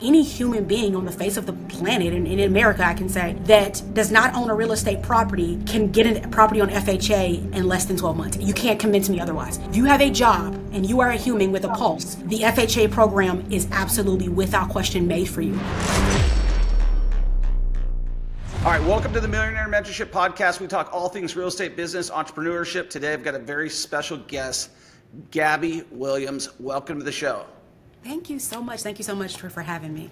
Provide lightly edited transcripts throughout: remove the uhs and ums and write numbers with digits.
any human being on the face of the planet, and in America, I can say, that does not own a real estate property can get a property on FHA in less than 12 months. You can't convince me otherwise. If you have a job and you are a human with a pulse, the FHA program is absolutely, without question, made for you. All right, welcome to the Millionaire Mentorship Podcast. We talk all things real estate, business, entrepreneurship. Today, I've got a very special guest, Gabby Williams. Welcome to the show. Thank you so much. Thank you so much for having me.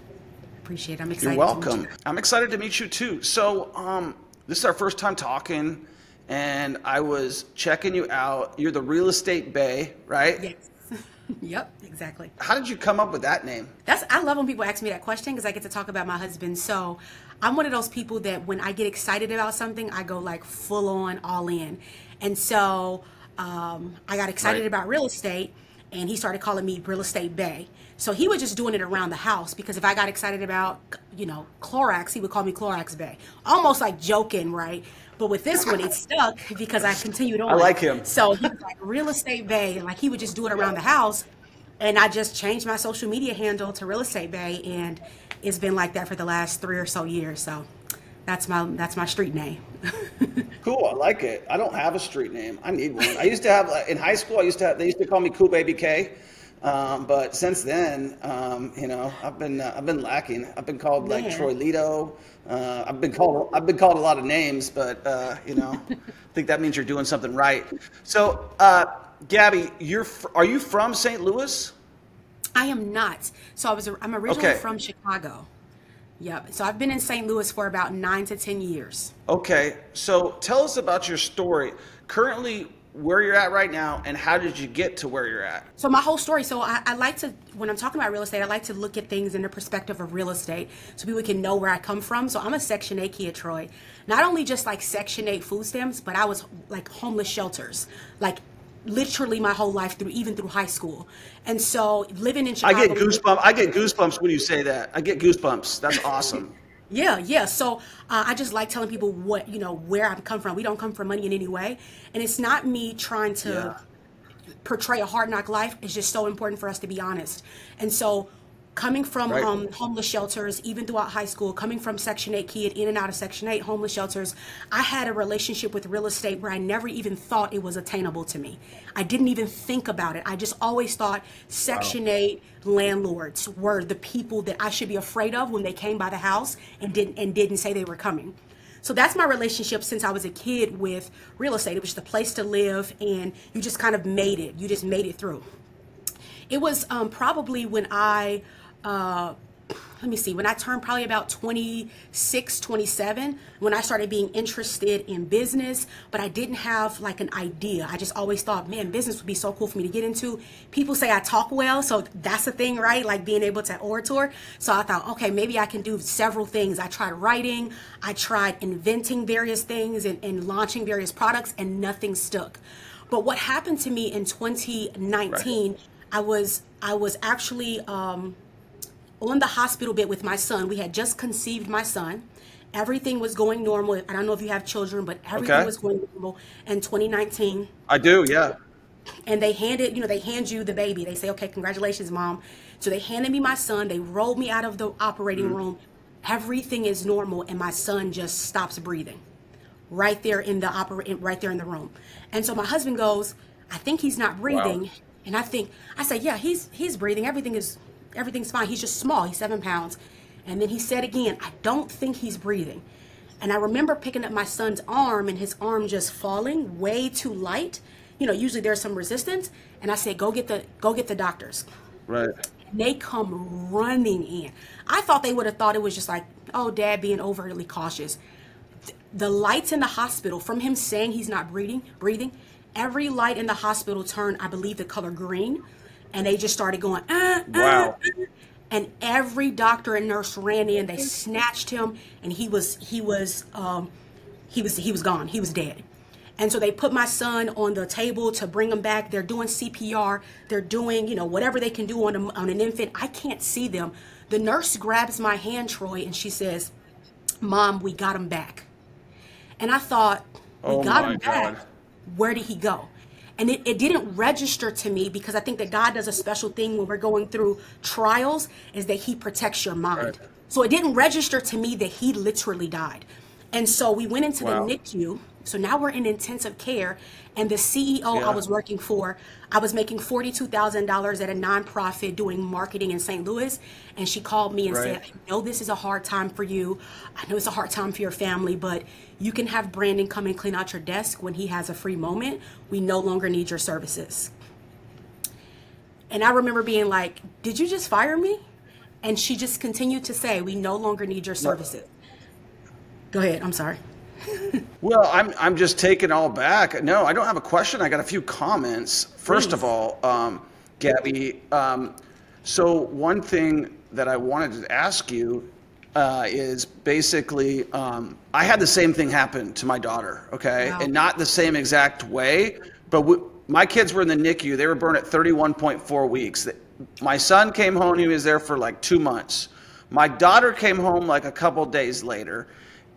Appreciate it. I'm excited. You're welcome. I'm excited to meet you too. So this is our first time talking, and I was checking you out. You're the real estate bae, right? Yes. Yep, exactly. How did you come up with that name? I love when people ask me that question because I get to talk about my husband. So I'm one of those people that when I get excited about something, I go like full on, all in. And so I got excited about real estate, and he started calling me Real Estate Bae. So he was just doing it around the house because if I got excited about, Clorox, he would call me Clorox Bae. Almost like joking, right? But with this one, it stuck because I continued on. I like him. So he was like Real Estate Bae, and like he would just do it around the house. And I just changed my social media handle to Real Estate Bae, and it's been like that for the last 3 or so years. So that's my street name. Cool, I like it. I don't have a street name. I need one. I used to have in high school. They used to call me Cool Baby K. But since then, I've been lacking. I've been called like Troy Lito. I've been called a lot of names, but I think that means you're doing something right. So, Gabby, are you from St. Louis? I am not. So I'm originally from Chicago. Yep. So I've been in St. Louis for about 9 to 10 years. Okay. So tell us about your story. Currently, where you're at right now, and how did you get to where you're at? So my whole story. So I like to, when I'm talking about real estate, I like to look at things in the perspective of real estate so people can know where I come from. So I'm a Section 8 kid, Troy. Not only just like Section 8 food stamps, but I was like homeless shelters, like literally my whole life even through high school. And so living in Chicago. I get goosebumps when you say that. I get goosebumps. That's awesome. Yeah. So I just like telling people where I come from. We don't come from money in any way. And it's not me trying to portray a hard knock life. It's just so important for us to be honest. And so coming from homeless shelters, even throughout high school, coming from Section 8 kid, in and out of Section 8 homeless shelters, I had a relationship with real estate where I never even thought it was attainable to me. I didn't even think about it. I just always thought Section 8 landlords were the people that I should be afraid of when they came by the house and didn't say they were coming. So that's my relationship since I was a kid with real estate. It was just a place to live, and you just kind of made it. You just made it through. It was probably when when I turned probably about 26, 27, when I started being interested in business, but I didn't have like an idea. I just always thought, man, business would be so cool for me to get into. People say I talk well, so that's the thing, right? Like being able to orator. So I thought, okay, maybe I can do several things. I tried writing, I tried inventing various things and launching various products, and nothing stuck. But what happened to me in 2019, I was actually on the hospital bed with my son. We had just conceived my son. Everything was going normal. I don't know if you have children, but everything was going normal in 2019. I do, yeah. And they hand you the baby. They say, okay, congratulations, Mom. So they handed me my son. They rolled me out of the operating room. Everything is normal, and my son just stops breathing right there in the room. And so my husband goes, I think he's not breathing. Wow. And I say, yeah, he's breathing. Everything's fine. He's just small. He's 7 pounds. And then he said again, I don't think he's breathing. And I remember picking up my son's arm and his arm just falling way too light. Usually there's some resistance. And I said, go get the doctors. Right. And they come running in. I thought they would have thought it was just like, oh, Dad being overly cautious. The lights in the hospital, from him saying he's not breathing, every light in the hospital turned, I believe, the color green. And they just started going, wow. And every doctor and nurse ran in. They snatched him, and he was gone. He was dead. And so they put my son on the table to bring him back. They're doing CPR. They're doing, whatever they can do on an infant. I can't see them. The nurse grabs my hand, Troy, and she says, Mom, we got him back. And I thought, we got him back. Where did he go? And it didn't register to me, because I think that God does a special thing when we're going through trials, is that he protects your mind. Right. So it didn't register to me that he literally died. And so we went into the NICU. So now we're in intensive care. And the CEO I was working for, I was making $42,000 at a nonprofit doing marketing in St. Louis. And she called me and said, I know this is a hard time for you. I know it's a hard time for your family, but you can have Brandon come and clean out your desk when he has a free moment. We no longer need your services. And I remember being like, did you just fire me? And she just continued to say, we no longer need your services. Go ahead. I'm sorry. Well, I'm just taken all back. No, I don't have a question. I got a few comments. First of all, Gabby, so one thing that I wanted to ask you is basically, I had the same thing happen to my daughter, okay? Wow. And not the same exact way, but my kids were in the NICU. They were born at 31.4 weeks. My son came home, he was there for like 2 months. My daughter came home like a couple days later,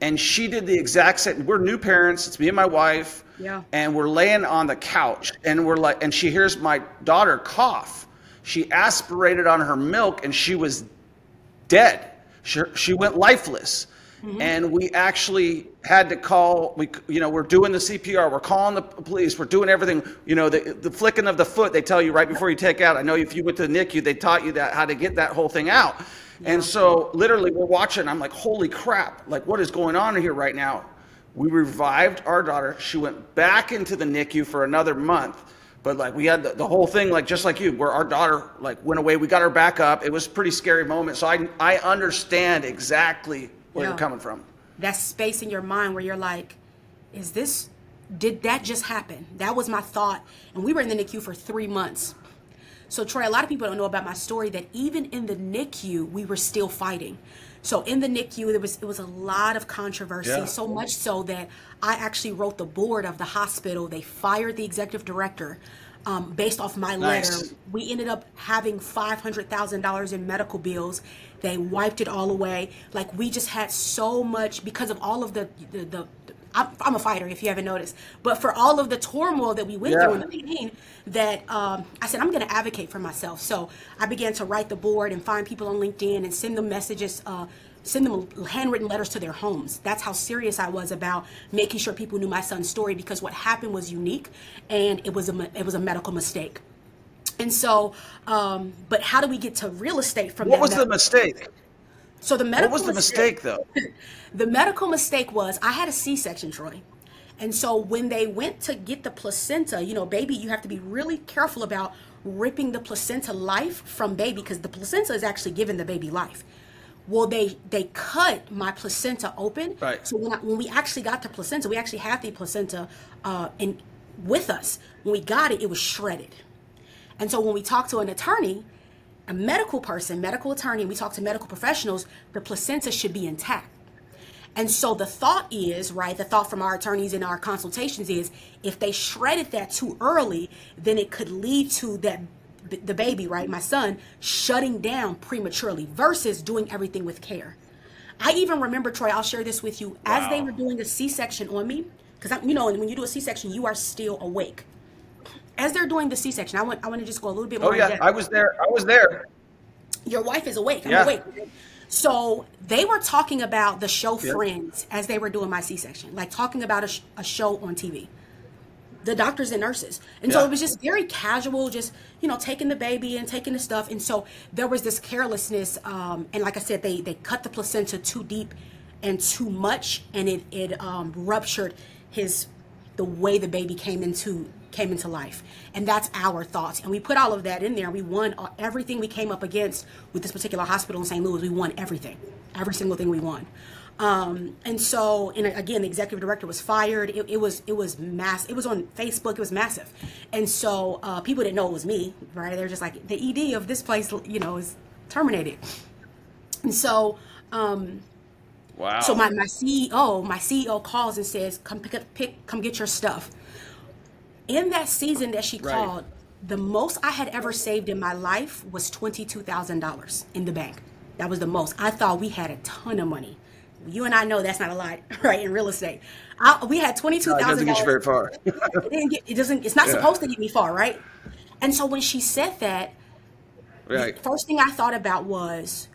and she did the exact same. We're new parents, it's me and my wife, and we're laying on the couch, and we're like, and she hears my daughter cough. She aspirated on her milk, and she was dead. She went lifeless. And we actually had to call, we're doing the CPR, we're calling the police, we're doing everything, the flicking of the foot, they tell you right before you take out. I know if you went to the NICU, they taught you how to get that whole thing out. And so literally we're watching, I'm like, holy crap, like what is going on here right now? We revived our daughter. She went back into the NICU for another month. But like we had the whole thing, like just like you, where our daughter like went away, we got her back up. It was a pretty scary moment. So I understand exactly where you're coming from. That space in your mind where you're like, did that just happen? That was my thought. And we were in the NICU for 3 months. So Troy, a lot of people don't know about my story, that even in the NICU, we were still fighting. So in the NICU, it was a lot of controversy, so much so that I actually wrote the board of the hospital. They fired the executive director based off my letter. We ended up having $500,000 in medical bills. They wiped it all away. Like we just had so much because of all of the I'm a fighter, if you haven't noticed. But for all of the turmoil that we went through in the beginning, that I said, I'm going to advocate for myself. So I began to write the board and find people on LinkedIn and send them messages, send them handwritten letters to their homes. That's how serious I was about making sure people knew my son's story, because what happened was unique and it was a medical mistake. And so, but how do we get to real estate from that? What was the mistake? So the medical What was the mistake though? The medical mistake was I had a C-section, Troy. And so when they went to get the placenta, baby, you have to be really careful about ripping the placenta life from baby, because the placenta is actually giving the baby life. Well, they cut my placenta open. Right. So when we actually got the placenta, we actually had the placenta with us. When we got it, it was shredded. And so when we talked to an attorney, a medical attorney, and we talk to medical professionals, the placenta should be intact. And so the thought from our attorneys in our consultations is, if they shredded that too early, then it could lead to the baby, my son, shutting down prematurely versus doing everything with care. I even remember, Troy, I'll share this with you, as they were doing a C-section on me, because when you do a C-section, you are still awake. As they're doing the C-section, I want to just go a little bit more in depth. I was there. Your wife is awake. I'm awake. So they were talking about the show Friends as they were doing my C-section, like talking about a show on TV, the doctors and nurses. And so it was just very casual, just, taking the baby and taking the stuff. And so there was this carelessness. And like I said, they cut the placenta too deep and too much. And it ruptured the way the baby came into life. And that's our thoughts. And we put all of that in there. We won everything we came up against with this particular hospital in St. Louis. We won everything, every single thing we won. And so, again, the executive director was fired. It was mass. It was on Facebook. It was massive. And so people didn't know it was me, right? They're just like, the ED of this place, is terminated. And so, wow. So my CEO calls and says, come get your stuff. In that season that she called, the most I had ever saved in my life was $22,000 in the bank. That was the most. I thought we had a ton of money. You and I know that's not a lot, right? In real estate, we had $22,000. It doesn't get you very far. It's not supposed to get me far, right? And so when she said that, the first thing I thought about was,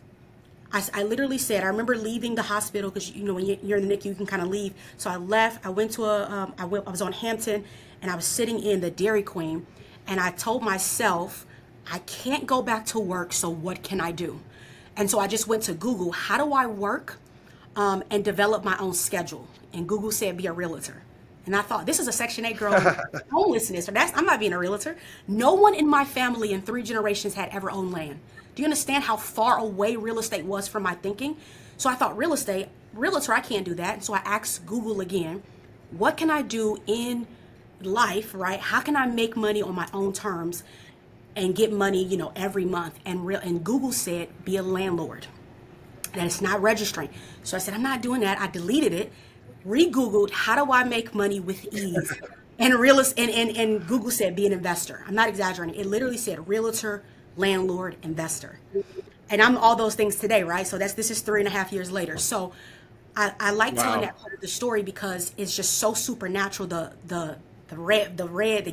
I literally said, I remember leaving the hospital because, you know, when you're in the NICU, you can kind of leave. So I left. I went to I was on Hampton, and I was sitting in the Dairy Queen, and I told myself, I can't go back to work, so what can I do? And so I just went to Google, how do I work and develop my own schedule? And Google said, be a realtor. And I thought, this is a Section 8 girl, homelessness. I'm not being a realtor. No one in my family in 3 generations had ever owned land. Do you understand how far away real estate was from my thinking? So I thought, realtor, I can't do that. And so I asked Google again, what can I do in life, right? How can I make money on my own terms and get money, you know, every month? And Google said, be a landlord. That it's not registering. So I said, I'm not doing that. I deleted it, re-Googled, how do I make money with ease? And Google said, be an investor. I'm not exaggerating. It literally said realtor, landlord, investor. And I'm all those things today, right? So this is 3.5 years later. So I like telling that part of the story because it's just so supernatural. The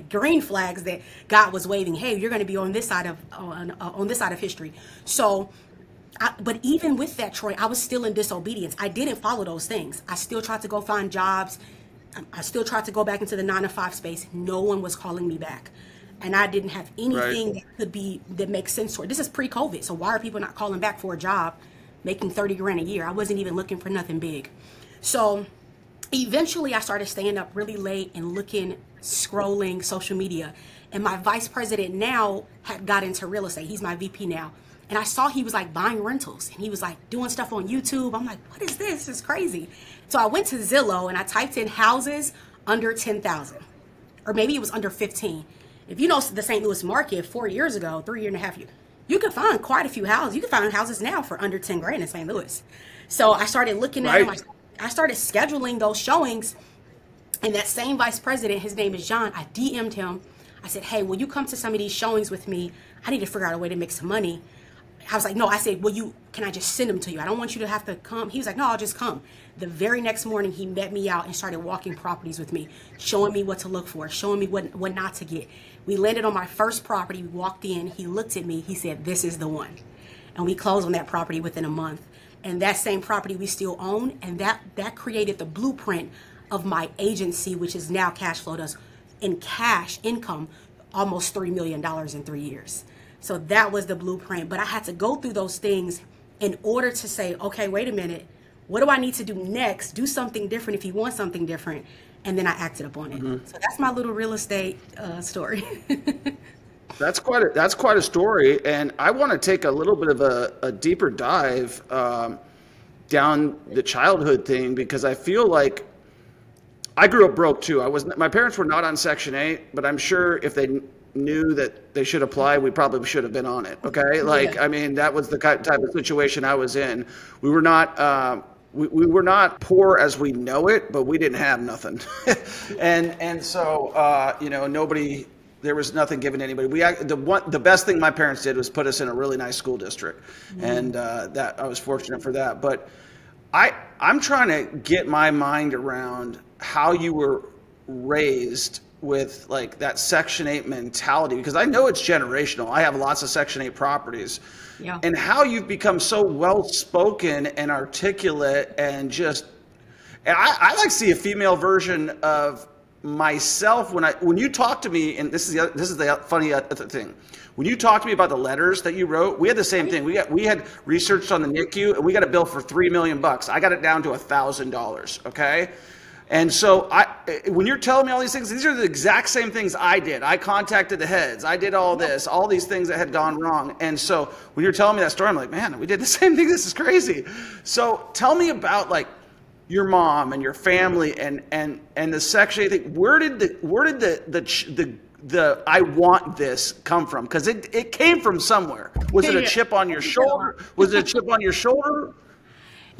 green flags that God was waving. Hey, you're going to be on this side of history. So, but even with that, Troy, I was still in disobedience. I didn't follow those things. I still tried to go find jobs. I still tried to go back into the 9-to-5 space. No one was calling me back. And I didn't have anything that makes sense for it. This is pre-COVID. So why are people not calling back for a job making $30,000 a year? I wasn't even looking for nothing big. So eventually I started staying up really late and scrolling social media. And my vice president now had got into real estate. He's my VP now. And I saw he was like buying rentals and he was like doing stuff on YouTube. I'm like, what is this? This is crazy. So I went to Zillow and I typed in houses under 10,000, or maybe it was under 15. If you know the St. Louis market 4 years ago, 3.5 years, you could find quite a few houses. You can find houses now for under 10 grand in St. Louis. So I started looking at them. I started scheduling those showings. And that same vice president, his name is John, I DM'd him. I said, hey, will you come to some of these showings with me? I need to figure out a way to make some money. I was like, no, I said, can I just send them to you? I don't want you to have to come. He was like, no, I'll just come. The very next morning, he met me out and started walking properties with me, showing me what to look for, showing me what not to get. We landed on my first property. We walked in. He looked at me. He said, this is the one. And we closed on that property within a month. And that same property we still own. And that created the blueprint of my agency, which is now cash flowed us in cash income almost $3 million in 3 years. So that was the blueprint. But I had to go through those things in order to say, okay, wait a minute. What do I need to do next? Do something different if you want something different. And then I acted upon it. Mm-hmm. So that's my little real estate story. That's quite a story. And I want to take a little bit of a deeper dive down the childhood thing, because I feel like I grew up broke too. My parents were not on Section 8, but I'm sure if they knew that they should apply, we probably should have been on it. Okay. I mean, that was the type of situation I was in. We were not, we were not poor as we know it, but we didn't have nothing. and so, there was nothing given to anybody. The best thing my parents did was put us in a really nice school district. Mm-hmm. And, that I was fortunate for that. But I'm trying to get my mind around how you were raised with like that Section 8 mentality, because I know it's generational. I have lots of Section 8 properties. Yeah. And how you've become so well-spoken and articulate, and I like to see a female version of myself when you talk to me. And this is the funny thing. When you talk to me about the letters that you wrote, we had the same thing. We had researched on the NICU, and we got a bill for $3 million. I got it down to $1,000. Okay. And so when you're telling me all these things, these are the exact same things I did. I contacted the heads. I did all these things that had gone wrong. And so when you're telling me that story, I'm like, man, we did the same thing. This is crazy. So tell me about like your mom and your family and the Section 8 thing. Where did the I want this come from? Because it came from somewhere. Was it a chip on your shoulder? Was it a chip on your shoulder?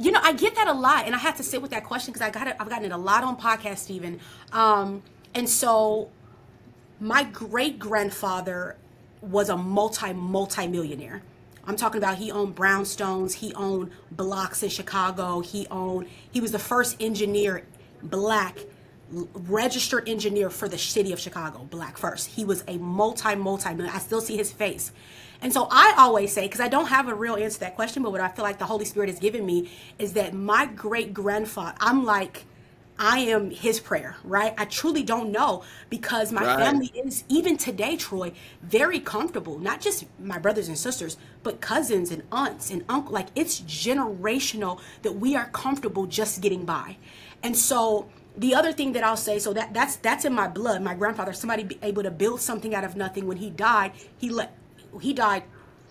You know, I get that a lot, and I have to sit with that question because I've gotten it a lot on podcasts, Stephen. And so my great-grandfather was a multi-millionaire. I'm talking about he owned brownstones, he owned blocks in Chicago, he was the first engineer, black, registered engineer for the city of Chicago, black first. He was a multi-million. I still see his face. And so I always say, because I don't have a real answer to that question, but what I feel like the Holy Spirit has given me is that my great grandfather, I am his prayer, right? I truly don't know, because my family is, even today, Troy, very comfortable. Not just my brothers and sisters, but cousins and aunts and uncles. Like, it's generational that we are comfortable just getting by. And so the other thing that I'll say, so that's in my blood. My grandfather, somebody be able to build something out of nothing. When he died, he died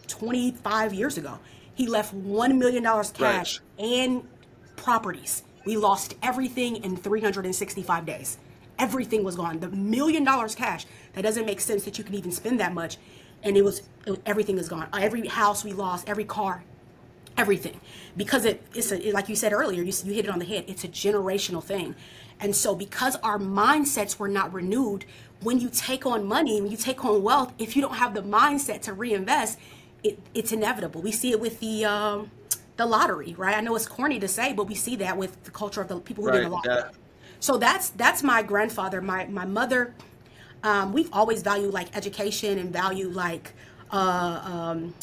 25 years ago. He left $1 million cash and properties. We lost everything in 365 days. Everything was gone. The $1 million cash, that doesn't make sense that you can even spend that much. And everything is gone. Every house we lost, every car, everything. Because it's like you said earlier, you hit it on the head. It's a generational thing. And so because our mindsets were not renewed, when you take on money, when you take on wealth, if you don't have the mindset to reinvest, it's inevitable. We see it with the lottery, right? I know it's corny to say, but we see that with the culture of the people who do the lottery. Yeah. So that's my grandfather. My mother, we've always valued like education and value like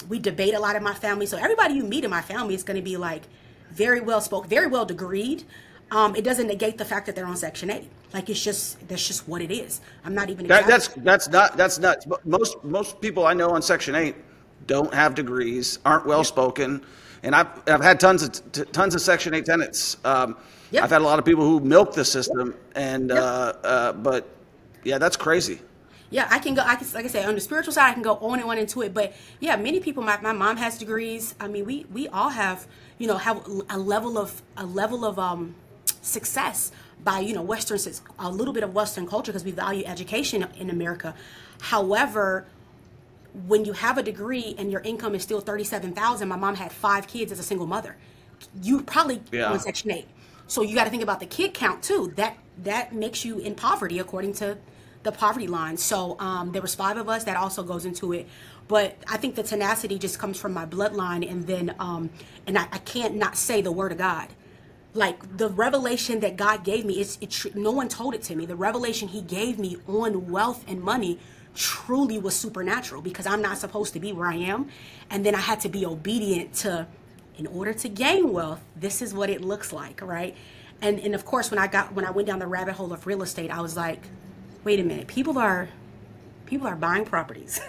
we debate a lot in my family. So everybody you meet in my family is going to be like very well spoken, very well degreed. It doesn't negate the fact that they're on Section 8. Like that's just what it is. I'm not even. That's nuts. Most people I know on Section 8 don't have degrees, aren't well spoken. And I've had tons of Section 8 tenants. I've had a lot of people who milk the system, and but yeah, that's crazy. Yeah, I can like I said, on the spiritual side, I can go on and on into it. But yeah, many people. My mom has degrees. I mean, we all have have a level of success by Western, a little bit of Western culture, because we value education in America. However, when you have a degree and your income is still $37,000, my mom had 5 kids as a single mother. You probably on Section 8. So you got to think about the kid count too. That makes you in poverty according to the poverty line. So there was 5 of us. That also goes into it. But I think the tenacity just comes from my bloodline, and then and I can't not say the word of God. Like the revelation that God gave me, no one told it to me. The revelation He gave me on wealth and money truly was supernatural, because I'm not supposed to be where I am. And then I had to be obedient to, in order to gain wealth, this is what it looks like, right? And of course, when I went down the rabbit hole of real estate, I was like, wait a minute, people are buying properties.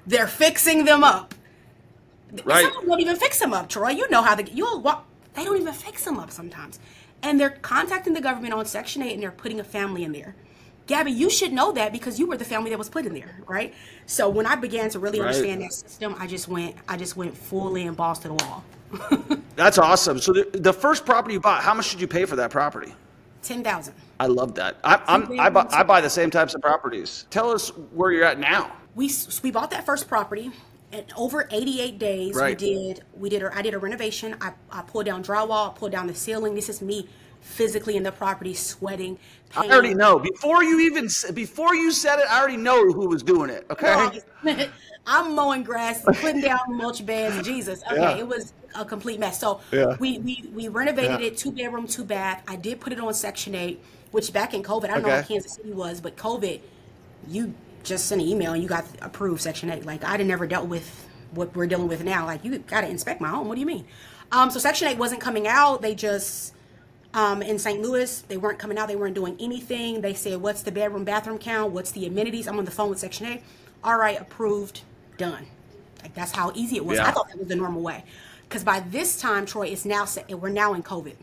They're fixing them up. Right. Some won't even fix them up, Troy. You know how they don't even fix them up sometimes. And they're contacting the government on Section 8, and they're putting a family in there. Gabby, you should know that, because you were the family that was put in there, right? So when I began to really understand that system, I just went fully in balls to the wall. That's awesome. So the first property you bought, how much did you pay for that property? $10,000. I love that. I buy the same types of properties. Tell us where you're at now. We bought that first property. And over 88 days, I did a renovation. I pulled down drywall, I pulled down the ceiling. This is me physically in the property, sweating. Pain. I already know. Before you said it, I already know who was doing it. Okay. I'm mowing grass, putting down mulch beds. Jesus. Okay. It was a complete mess. So we renovated it, 2-bedroom, 2-bath. I did put it on Section 8, which back in COVID, I don't know what Kansas City was, but COVID, you just sent an email and you got approved Section 8. Like, I'd never dealt with what we're dealing with now. Like, you got to inspect my home. What do you mean? So Section 8 wasn't coming out. They just, in St. Louis, they weren't coming out. They weren't doing anything. They said, what's the bedroom, bathroom count? What's the amenities? I'm on the phone with Section 8. All right, approved, done. Like, that's how easy it was. I thought that was the normal way. Because by this time, Troy, we're now in COVID.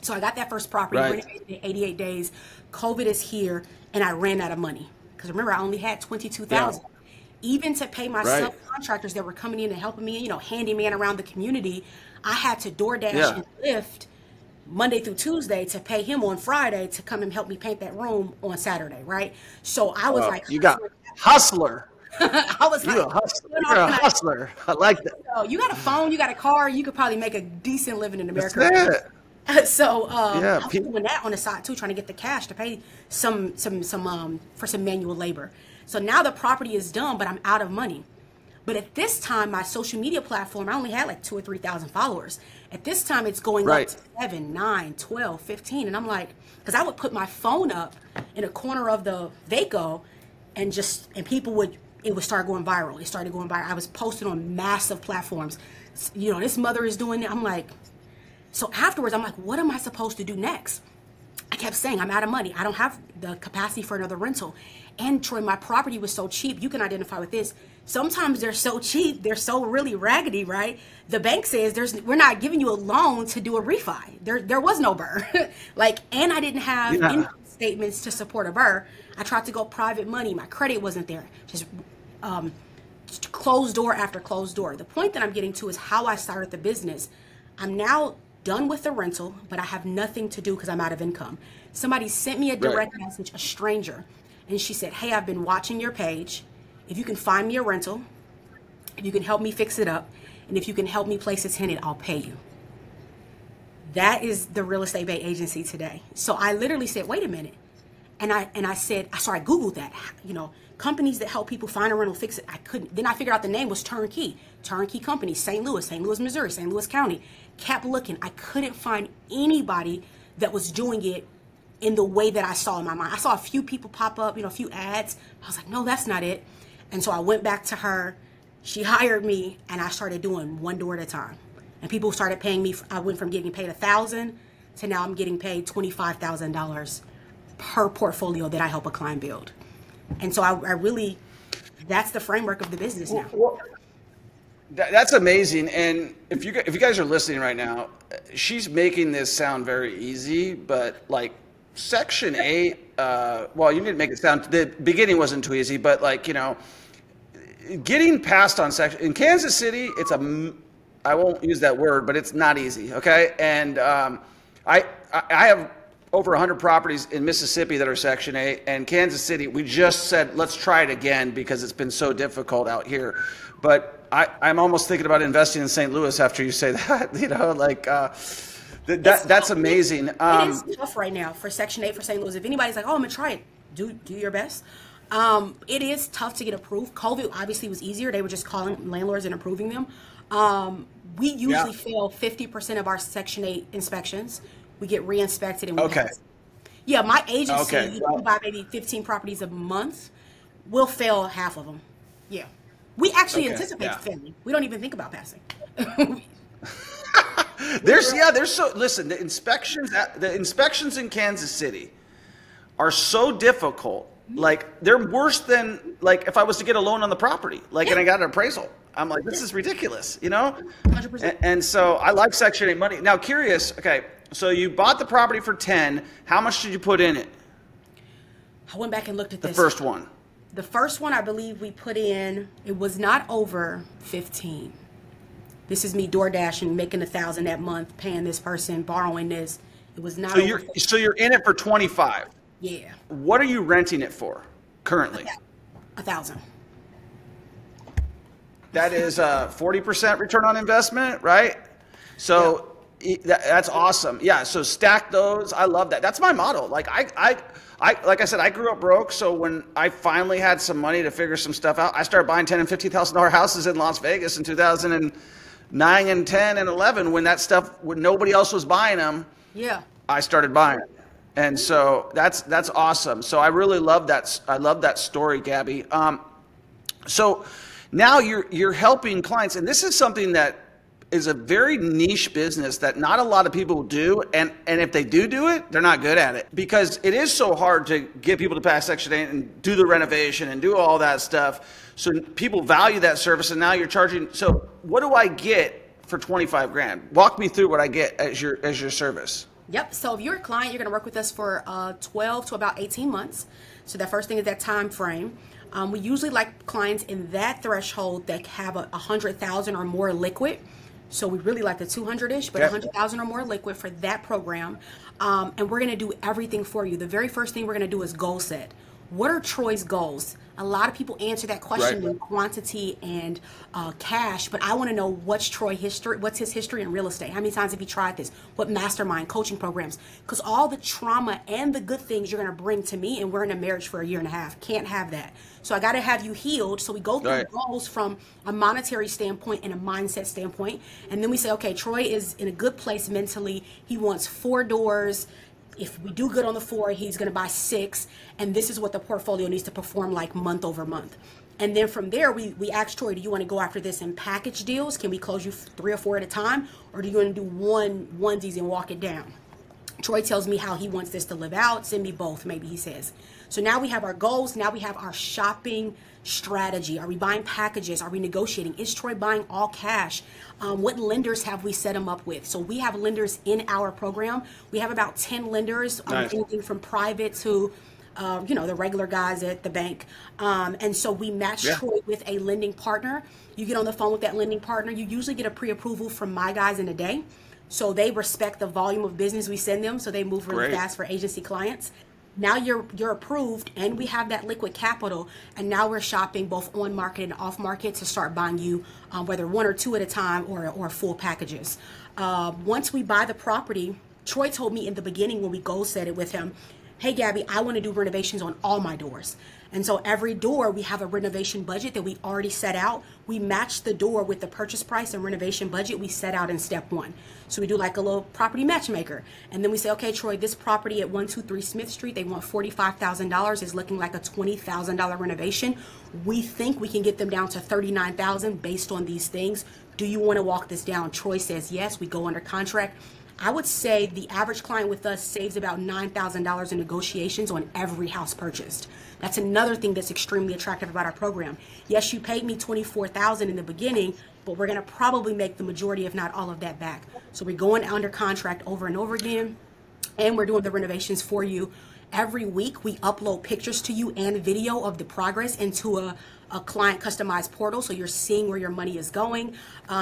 So I got that first property, renovated in 88 days. COVID is here, and I ran out of money. Because remember, I only had $22,000. Even to pay my subcontractors that were coming in and helping me, handyman around the community, I had to DoorDash and Lyft Monday through Tuesday to pay him on Friday to come and help me paint that room on Saturday, right? So I was like, you got hustler. I was You're a hustler. I like that. So you got a phone, you got a car, you could probably make a decent living in America. That's it. So I was doing that on the side too, trying to get the cash to pay for some manual labor. So now the property is done, but I'm out of money. But at this time, my social media platform, I only had like 2,000 or 3,000 followers. At this time, it's going up to 7, 9, 12, 15. And I'm like, because I would put my phone up in a corner of the Vaco and people would, it would start going viral. It started going viral. I was posted on massive platforms. You know, this mother is doing it. I'm like, so afterwards, I'm like, what am I supposed to do next? I kept saying, I'm out of money. I don't have the capacity for another rental. And Troy, my property was so cheap. You can identify with this. Sometimes they're so cheap, they're so really raggedy, right? The bank says we're not giving you a loan to do a refi. There was no BRRRR. And I didn't have income statements to support a BRRRR. I tried to go private money. My credit wasn't there. Just closed door after closed door. The point that I'm getting to is how I started the business. I'm now done with the rental, but I have nothing to do because I'm out of income. Somebody sent me a direct message, a stranger, and she said, hey, I've been watching your page. If you can find me a rental, if you can help me fix it up, and if you can help me place a tenant, I'll pay you. That is the real estate agency today. So I literally said, wait a minute. And I said, so I Googled that, companies that help people find a rental, fix it. I couldn't. Then I figured out the name was Turnkey Company, St. Louis, Missouri, St. Louis County. Kept looking. I couldn't find anybody that was doing it in the way that I saw in my mind. I saw a few people pop up, a few ads. I was like, no, that's not it. And so I went back to her. She hired me, and I started doing one door at a time. And people started paying me. I went from getting paid $1,000 to now I'm getting paid $25,000 per portfolio that I help a client build. And so I really, that's the framework of the business now. Well, that's amazing. And if you guys are listening right now, she's making this sound very easy, but like Section 8, well, you didn't make it sound, the beginning wasn't too easy, but getting passed on Section, in Kansas City, I won't use that word, but it's not easy, okay? And I have over 100 properties in Mississippi that are Section 8, and Kansas City, we just said, let's try it again because it's been so difficult out here. But I'm almost thinking about investing in St. Louis after you say that, that's amazing. It is tough right now for Section 8 for St. Louis. If anybody's like, oh, I'm going to try it, do your best. It is tough to get approved. COVID obviously was easier. They were just calling landlords and approving them. We usually fail 50% of our Section 8 inspections. We get re-inspected and we pass. Yeah, my agency, we buy maybe 15 properties a month. We'll fail half of them. Yeah. We actually anticipate failing. We don't even think about passing. Listen, the inspections in Kansas City are so difficult. Like they're worse than if I was to get a loan on the property, and I got an appraisal. I'm like, this is ridiculous, 100%. And so I like Section 8 money. Now, curious, okay, so you bought the property for 10. How much did you put in it? I went back and looked at this. The first one. The first one, I believe we put in, it was not over 15. This is me door dashing, making $1,000 that month, paying this person, borrowing this. It was not. So you're in it for 25. Yeah. What are you renting it for currently? $1,000. That is a 40% return on investment, right? So that's awesome. Yeah. So stack those. I love that. That's my model. Like I said, I grew up broke. So when I finally had some money to figure some stuff out, I started buying $10,000 and $50,000 houses in Las Vegas in 2009 and 10 and 11 when nobody else was buying them. Yeah. I started buying it. And so that's awesome. So I really love that. I love that story, Gabby. So now you're helping clients, and this is something that is a very niche business that not a lot of people do, and if they do it, they're not good at it because it is so hard to get people to pass Section 8 and do the renovation and do all that stuff. So people value that service, and now you're charging. So what do I get for $25,000? Walk me through what I get as your service. Yep. So if you're a client, you're going to work with us for 12 to about 18 months. So the first thing is that time frame. We usually like clients in that threshold that have 100,000 or more liquid. So we really like the 200-ish, but 100,000 or more liquid for that program. And we're going to do everything for you. The very first thing we're going to do is goal set. what are Troy's goals? A lot of people answer that question Right. in quantity and cash, but I want to know what's his history in real estate? How many times have he tried this? What mastermind coaching programs? Because all the trauma and the good things you're going to bring to me, and we're in a marriage for a year and a half. Can't have that. So I got to have you healed. So we go through Right. goals from a monetary standpoint and a mindset standpoint. And then we say, okay, Troy is in a good place mentally. He wants 4 doors. If we do good on the 4, he's going to buy 6. And this is what the portfolio needs to perform like month over month. And then from there, we ask Troy, do you want to go after this in package deals? Can we close you 3 or 4 at a time? Or do you want to do onesies and walk it down? Troy tells me how he wants this to live out. Send me both, maybe he says. So now we have our goals. Now we have our shopping strategy. Are we buying packages? Are we negotiating? Is Troy buying all cash? What lenders have we set him up with? So we have lenders in our program. We have about 10 lenders, Nice. anything from private to the regular guys at the bank. And so we match Troy with a lending partner. You get on the phone with that lending partner. You usually get a pre-approval from my guys in a day. So they respect the volume of business we send them. So they move really fast for agency clients. Now you're approved, and we have that liquid capital. And now we're shopping both on market and off market to start buying you whether 1 or 2 at a time or full packages. Once we buy the property, Troy told me in the beginning when we goal set it with him, hey, Gabby, I want to do renovations on all my doors. And so every door, we have a renovation budget that we already set out. We match the door with the purchase price and renovation budget we set out in step 1. So we do like a little property matchmaker. And then we say, okay, Troy, this property at 123 Smith Street, they want $45,000, is looking like a $20,000 renovation. We think we can get them down to $39,000 based on these things. Do you want to walk this down? Troy says yes. We go under contract. I would say the average client with us saves about $9,000 in negotiations on every house purchased. That's another thing that's extremely attractive about our program. Yes, you paid me $24,000 in the beginning, but we're going to probably make the majority, if not all of that back. So we're going under contract over and over again, and we're doing the renovations for you. Every week, we upload pictures to you and video of the progress into a client customized portal, so you're seeing where your money is going.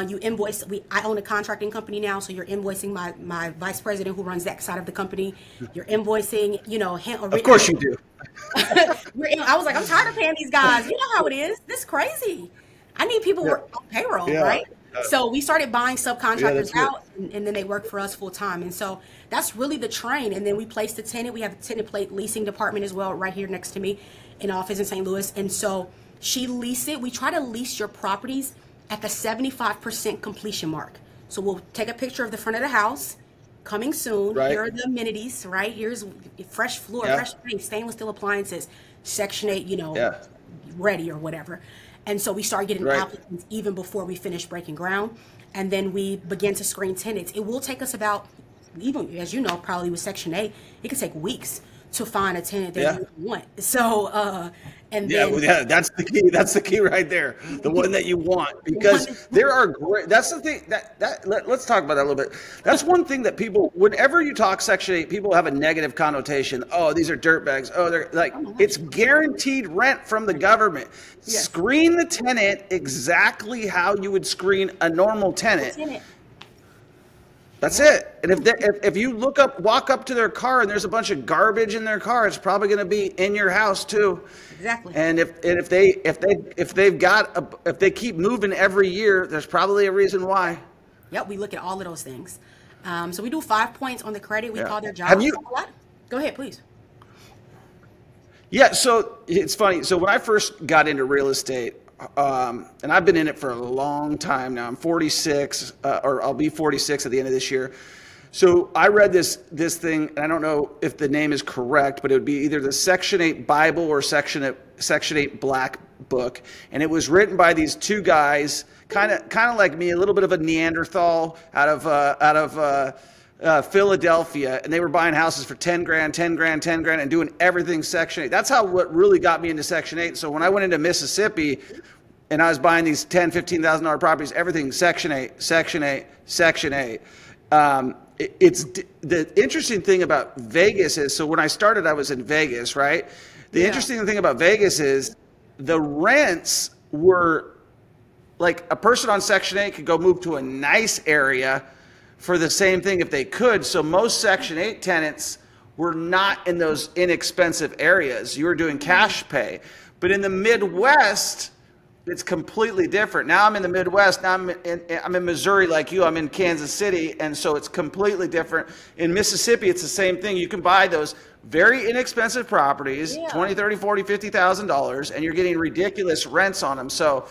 You invoice. I own a contracting company now, so you're invoicing my vice president who runs that side of the company. You're invoicing, him. Of course you do. I was like, I'm tired of paying these guys. You know how it is. This is crazy. I need people on payroll, right? So we started buying subcontractors out, and then they work for us full time. And so that's really the train. And then we placed a tenant. We have a tenant plate leasing department as well right here next to me in office in St. Louis. And so she leased it. We try to lease your properties at the 75% completion mark. So we'll take a picture of the front of the house. Coming soon. Right. Here are the amenities, right? Here's fresh floor, fresh paint, stainless steel appliances, Section 8, ready or whatever. And so we start getting applicants even before we finish breaking ground. And then we begin to screen tenants. It will take us about, even as you know, probably with Section 8, it could take weeks to find a tenant that you want. So, and then that's the key. That's the key right there. The one that you want, because there are great. That's the thing let's talk about that a little bit. That's one thing that people, whenever you talk Section 8, people have a negative connotation. Oh, these are dirtbags. Oh, they're like, it's guaranteed rent from the government. Yes. Screen the tenant exactly how you would screen a normal tenant. That's it. And if you walk up to their car and there's a bunch of garbage in their car, it's probably going to be in your house too. Exactly. And if they keep moving every year, there's probably a reason why. Yep, we look at all of those things. So we do 5 points on the credit. We call their jobs. Have you? What? Go ahead, please. Yeah. So it's funny. So when I first got into real estate, and I've been in it for a long time now. I'm 46, or I'll be 46 at the end of this year. So I read this thing, and I don't know if the name is correct, but it would be either the Section 8 Bible or Section 8 Black Book, and it was written by these 2 guys, kind of like me, a little bit of a Neanderthal out of Philadelphia, and they were buying houses for 10 grand, 10 grand, 10 grand, and doing everything Section 8. That's what really got me into Section 8. So when I went into Mississippi and I was buying these $10,000, $15,000 properties, everything Section 8, Section 8, Section 8. It's the interesting thing about Vegas is, so when I started, I was in Vegas, right? The interesting thing about Vegas is the rents were like a person on Section 8 could go move to a nice area for the same thing if they could. So most Section 8 tenants were not in those inexpensive areas. You were doing cash pay. But in the Midwest, it's completely different. Now I'm in the Midwest. Now I'm in Missouri like you. I'm in Kansas City. And so it's completely different. In Mississippi, it's the same thing. You can buy those very inexpensive properties, $20,000, $30,000, $40,000, $50,000, and you're getting ridiculous rents on them. So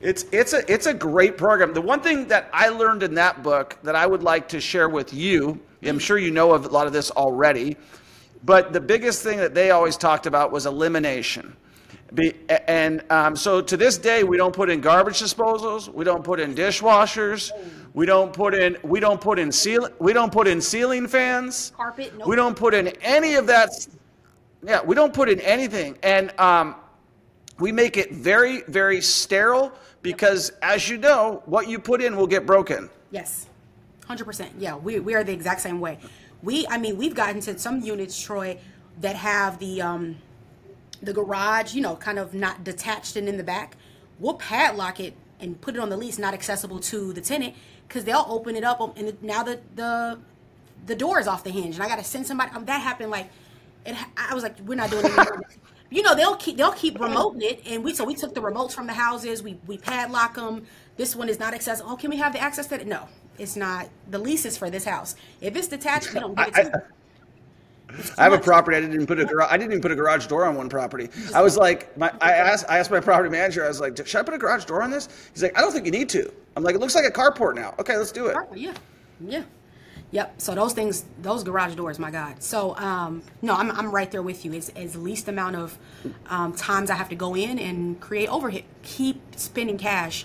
it's a great program. The one thing that I learned in that book that I would like to share with you, I'm sure you know of a lot of this already, but the biggest thing that they always talked about was elimination. So to this day, we don't put in garbage disposals, we don't put in dishwashers, we don't put in ceiling fans, carpet, nope. We don't put in any of that. Yeah, we don't put in anything, and we make it very, very sterile because, as you know, what you put in will get broken. Yes, 100%. Yeah, we are the exact same way. We've gotten to some units, Troy, that have the garage, kind of not detached and in the back. We'll padlock it and put it on the lease, not accessible to the tenant, because they'll open it up and now the door is off the hinge, and I got to send somebody. That happened I was like, we're not doing it anymore. They'll keep remoting it, and we took the remotes from the houses. We padlock them. This one is not accessible. Oh, can we have the access to it? No, it's not. The lease is for this house. If it's detached, we don't give it to you. I have a property. I didn't even put a garage door on one property. I was like, I asked my property manager. I was like, should I put a garage door on this? He's like, I don't think you need to. I'm like, it looks like a carport now. Okay, let's do it. Yeah. Yep. So those garage doors, my God. So no, I'm right there with you. It's the least amount of times I have to go in and create overhead. Keep spending cash,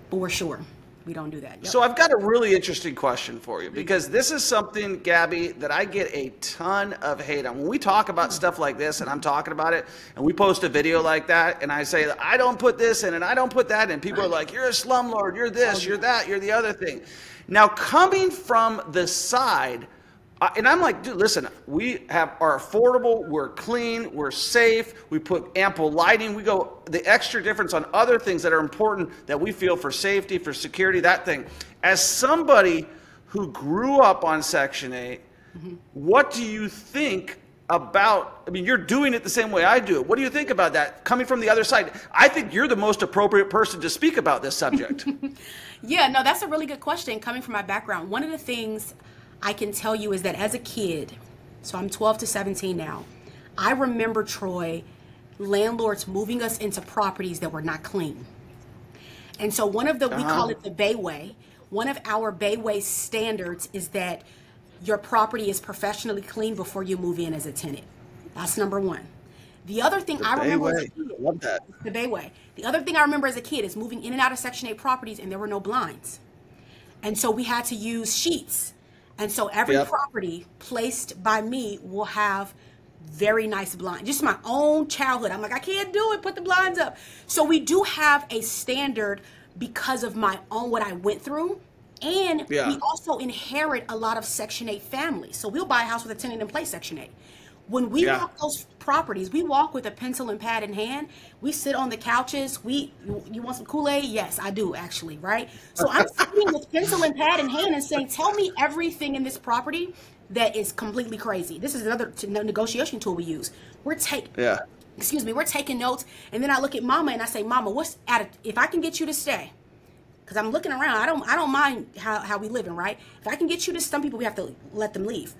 but we're sure we don't do that. Yep. So I've got a really interesting question for you, because this is something, Gabby, that I get a ton of hate on. When we talk about stuff like this, and I'm talking about it, and we post a video like that, and I say, I don't put this in, and I don't put that in, people are like, you're a slumlord, you're this, you're that, you're the other thing. Now, coming from the side, and I'm like, dude, listen, we are affordable, we're clean, we're safe, we put ample lighting, we go the extra difference on other things that are important that we feel for safety, for security, that thing. As somebody who grew up on Section 8, what do you think about, you're doing it the same way I do it. What do you think about that, coming from the other side? I think you're the most appropriate person to speak about this subject. Yeah, no, that's a really good question. Coming from my background, one of the things I can tell you is that as a kid, so I'm 12 to 17 now, I remember, Troy, landlords moving us into properties that were not clean. And so we call it the Bayway. One of our Bayway standards is that your property is professionally clean before you move in as a tenant. That's number one. The other thing I remember as a kid, love that. The Bayway. The other thing I remember as a kid is moving in and out of Section 8 properties, and there were no blinds. And so we had to use sheets. And so every property placed by me will have very nice blinds. Just my own childhood. I'm like, I can't do it. Put the blinds up. So we do have a standard because of what I went through. And we also inherit a lot of Section 8 families. So we'll buy a house with a tenant in place Section 8. When we walk those properties, we walk with a pencil and pad in hand. We sit on the couches. You want some Kool-Aid? Yes, I do, actually, right? So I'm sitting with pencil and pad in hand and saying, tell me everything in this property that is completely crazy. This is another negotiation tool we use. We're taking notes, and then I look at Mama and I say, Mama, if I can get you to stay, because I'm looking around, I don't mind how we living, right? If I can get you to, some people we have to let them leave.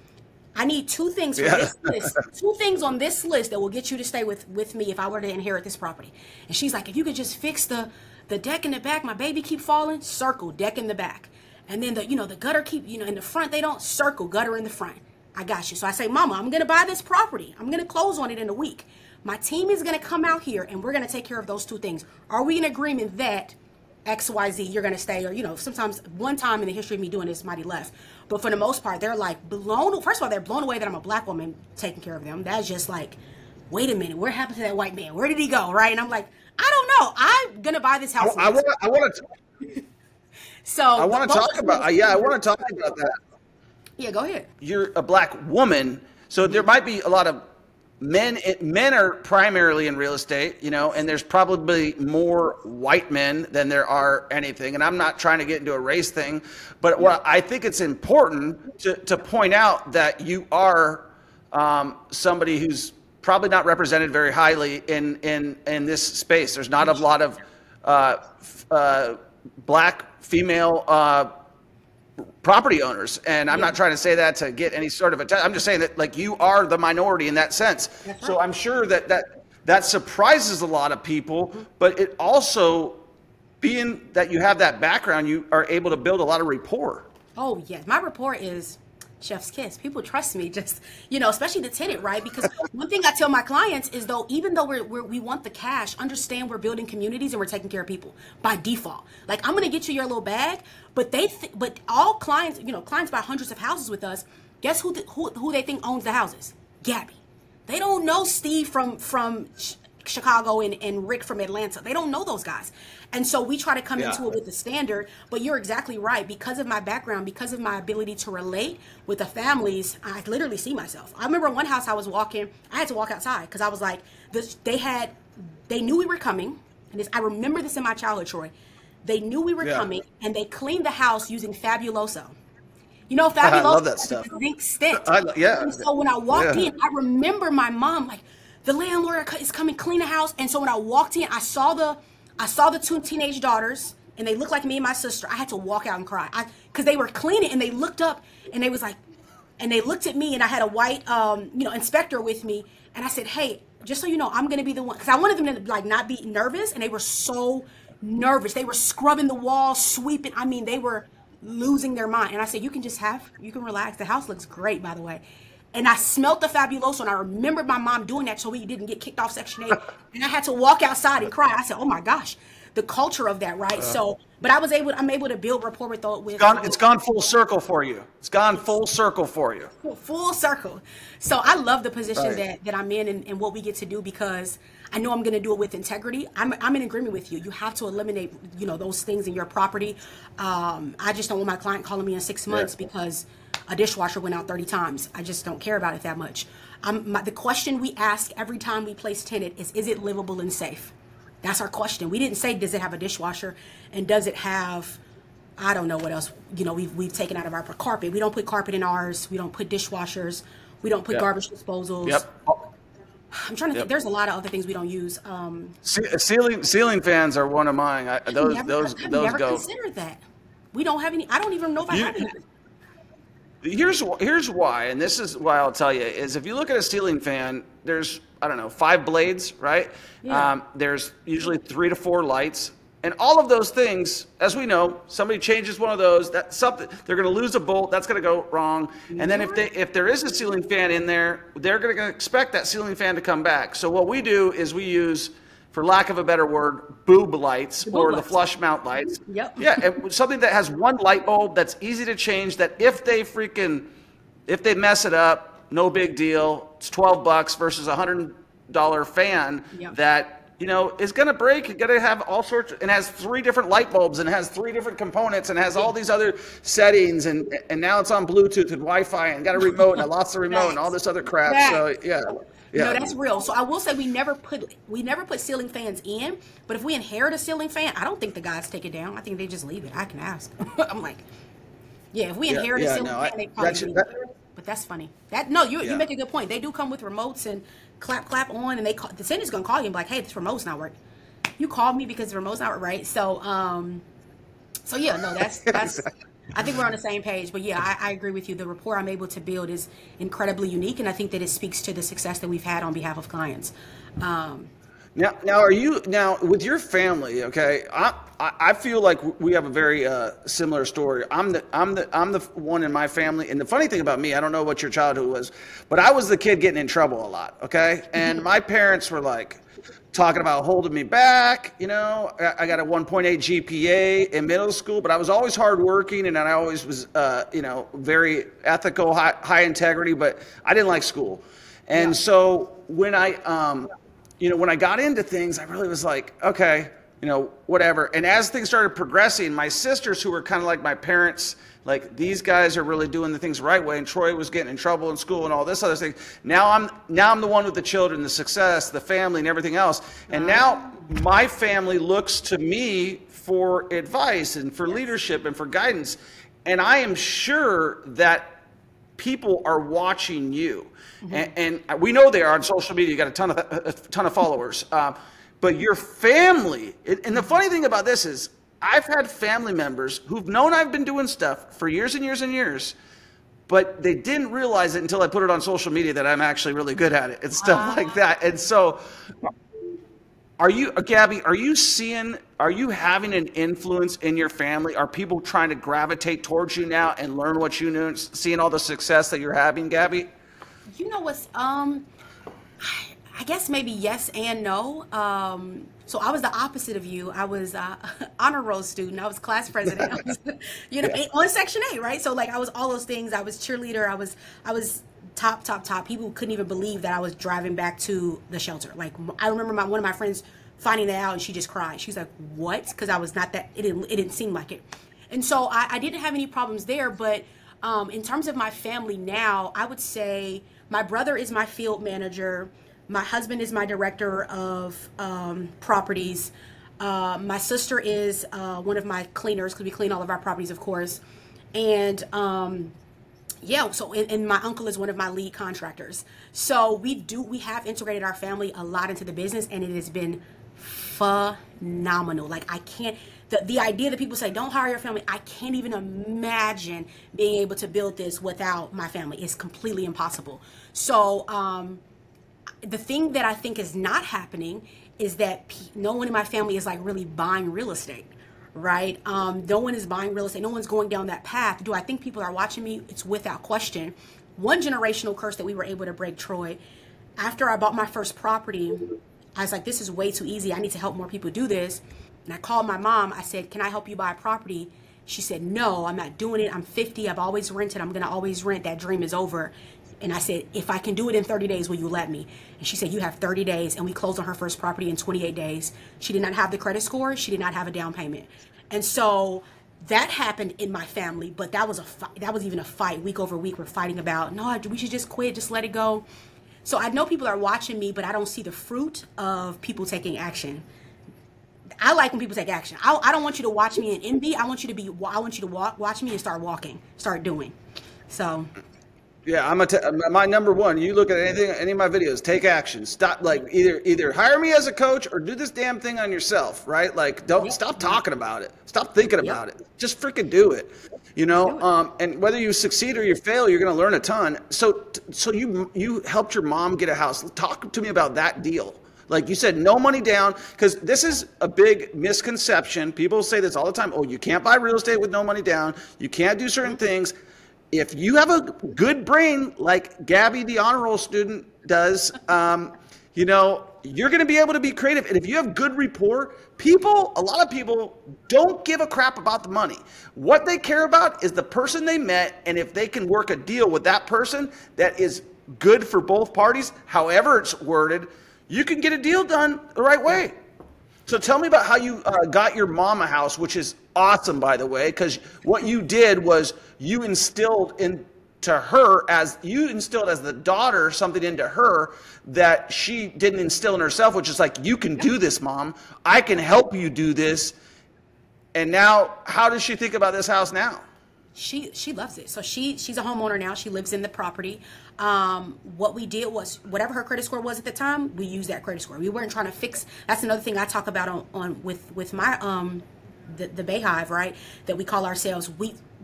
I need two things for this list. Two things on this list that will get you to stay with me if I were to inherit this property. And she's like, if you could just fix the deck in the back, my baby keep falling, circle deck in the back. And then the gutter keep, in the front, they don't, circle gutter in the front. I got you. So I say, Mama, I'm going to buy this property. I'm going to close on it in a week. My team is going to come out here and we're going to take care of those two things. Are we in agreement that XYZ, you're going to stay? Or, sometimes one time in the history of me doing this, mighty left. But for the most part, they're like first of all, they're blown away that I'm a black woman taking care of them. That's just like, wait a minute, what happened to that white man? Where did he go? Right? And I'm like, I don't know. I'm going to buy this house. I want to talk about that. Yeah, go ahead. You're a black woman, so there might be a lot of men are primarily in real estate, and there's probably more white men than there are anything. And I'm not trying to get into a race thing, but what I think it's important to point out that you are somebody who's probably not represented very highly in this space. There's not a lot of black female property owners, and I'm not trying to say that to get any sort of attention. I'm just saying that, like, you are the minority in that sense. Right. So I'm sure that surprises a lot of people, but it also, being that you have that background, you are able to build a lot of rapport. Oh yes, my rapport is chef's kiss. People trust me, just, especially the tenant, right? Because one thing I tell my clients is, though, even though we want the cash, understand we're building communities and we're taking care of people by default. Like, I'm going to get you your little bag, but but all clients, clients buy hundreds of houses with us. Guess who they think owns the houses? Gabby. They don't know Steve from Chicago and Rick from Atlanta. They don't know those guys. And so we try to come into it with the standard, but you're exactly right. Because of my background, because of my ability to relate with the families, I literally see myself. I remember one house I was walking, I had to walk outside because I was like, they knew we were coming. And I remember this in my childhood, Troy. They knew we were coming, and they cleaned the house using Fabuloso. Fabuloso, I love that stuff. Zinc stick. And so when I walked in, I remember my mom, like, the landlord is coming clean the house. And so when I walked in, I saw the two teenage daughters, and they looked like me and my sister. I had to walk out and cry because they were cleaning, and they looked up, and they was like, and they looked at me, and I had a white, inspector with me, and I said, hey, just so you know, I'm gonna be the one, because I wanted them to, like, not be nervous, and they were so nervous. They were scrubbing the walls, sweeping. I mean, they were losing their mind. And I said, you can relax. The house looks great, by the way. And I smelled the Fabuloso, and I remembered my mom doing that so we didn't get kicked off Section 8. And I had to walk outside and cry. I said, oh my gosh, the culture of that, right? But I'm able to build rapport with it's gone full circle for you. It's gone full circle for you. Full circle. So I love the position that I'm in and what we get to do, because I know I'm going to do it with integrity. I'm in agreement with you. You have to eliminate, those things in your property. I just don't want my client calling me in 6 months because a dishwasher went out 30 times. I just don't care about it that much. The question we ask every time we place tenant is it livable and safe? That's our question. We didn't say, does it have a dishwasher? And does it have, I don't know what else, we've taken out of our carpet. We don't put carpet in ours. We don't put dishwashers. We don't put garbage disposals. I'm trying to think. There's a lot of other things we don't use. Ceiling fans are one of mine. I've never considered that. We don't have any. I don't even know if I have any. Here's why, and this is why I'll tell you, is if you look at a ceiling fan, there's, 5 blades, right? Yeah. There's usually 3 to 4 lights, and all of those things, as we know, somebody changes one of those, that's something, they're going to lose a bolt, that's going to go wrong. And then if there is a ceiling fan in there, they're going to expect that ceiling fan to come back. So what we do is we use, for lack of a better word, boob lights, the flush mount lights. Yep. Yeah, something that has one light bulb that's easy to change, that if they mess it up, no big deal. It's $12 versus $100 fan that, is going to break, going to have all sorts, and has 3 different light bulbs, and has 3 different components, and has all these other settings, and now it's on Bluetooth and Wi-Fi, and got a remote, and I lost the remote, and all this other crap. So yeah. No, that's real. So I will say we never put ceiling fans in, but if we inherit a ceiling fan, I don't think the guys take it down. I think they just leave it. I can ask. I'm like, if we inherit a ceiling fan, they probably leave it. But that's funny. You make a good point. They do come with remotes and clap on, and the tenant's gonna call you and be like, hey, this remote's not working. You called me because the remote's not right. So that's I think we're on the same page. But I agree with you. The rapport I'm able to build is incredibly unique, and I think that it speaks to the success that we've had on behalf of clients. Now are you with your family? Okay, I feel like we have a very similar story. I'm the one in my family, and the funny thing about me, I don't know what your childhood was, but I was the kid getting in trouble a lot. Okay, and my parents were like talking about holding me back. I got a 1.8 GPA in middle school, but I was always hardworking, and I always was very ethical, high integrity, but I didn't like school, and so when when I got into things, I really was like, okay, whatever. And as things started progressing, my sisters, who were kind of like my parents, like, these guys are really doing the things the right way, and Troy was getting in trouble in school and all this other thing. Now I'm the one with the children, the success, the family, and everything else. And now my family looks to me for advice and for leadership and for guidance. And I am sure that people are watching you. And we know they are on social media. You got a ton of followers. But your family, and the funny thing about this is I've had family members who've known I've been doing stuff for years and years and years, but they didn't realize it until I put it on social media that I'm actually really good at it and stuff like that. And so Gabby, are you having an influence in your family? Are people trying to gravitate towards you now and learn what you know, seeing all the success that you're having, Gabby? You know what's, I guess maybe yes and no. So I was the opposite of you. I was honor roll student. I was class president. I was, on Section 8, right? So like I was all those things. I was cheerleader. I was top. People couldn't even believe that I was driving back to the shelter. Like I remember one of my friends finding that out, and she just cried. She's like, "What?" Because I was not that. It didn't seem like it. And so I didn't have any problems there. But in terms of my family now, I would say my brother is my field manager. My husband is my director of properties. My sister is one of my cleaners, because we clean all of our properties, of course. And and my uncle is one of my lead contractors. So we have integrated our family a lot into the business, and it has been phenomenal. Like I can't, the idea that people say, don't hire your family, I can't even imagine being able to build this without my family. It's completely impossible. So, the thing that I think is not happening is that no one in my family is like really buying real estate, right? No one is buying real estate. No one's going down that path. Do I think people are watching me? It's without question. One generational curse that we were able to break, Troy, after I bought my first property, I was like, this is way too easy. I need to help more people do this. And I called my mom. I said, can I help you buy a property? She said, no, I'm not doing it. I'm 50. I've always rented. I'm going to always rent. That dream is over. And I said, if I can do it in 30 days, will you let me? And she said, you have 30 days. And we closed on her first property in 28 days. She did not have the credit score. She did not have a down payment. And so that happened in my family. But that was even a fight. Week over week, we're fighting about, no, we should just quit. Just let it go. So I know people are watching me, but I don't see the fruit of people taking action. I like when people take action. I don't want you to watch me in envy. I want you to watch me and start walking, start doing. So. Yeah, my number one. You look at any of my videos, take action. Stop, like either hire me as a coach or do this damn thing on yourself, right? Like stop talking about it. Stop thinking about it. Just freaking do it. And whether you succeed or you fail, you're going to learn a ton. So you helped your mom get a house. Talk to me about that deal. Like you said, no money down, because this is a big misconception. People say this all the time. Oh, you can't buy real estate with no money down. You can't do certain things. If you have a good brain like Gabby, the honor roll student, does, you're going to be able to be creative. And if you have good rapport, a lot of people don't give a crap about the money. What they care about is the person they met, and if they can work a deal with that person that is good for both parties, however it's worded, you can get a deal done the right way. So tell me about how you got your mom a house, which is awesome, by the way, because what you did was you instilled into her as the daughter something into her that she didn't instill in herself, which is like, you can do this, Mom. I can help you do this. And now, how does she think about this house now? She loves it. So she's a homeowner now. She lives in the property. What we did was, whatever her credit score was at the time, we used that credit score. We weren't trying to fix. That's another thing I talk about with my the Bayhive, right? That we call ourselves.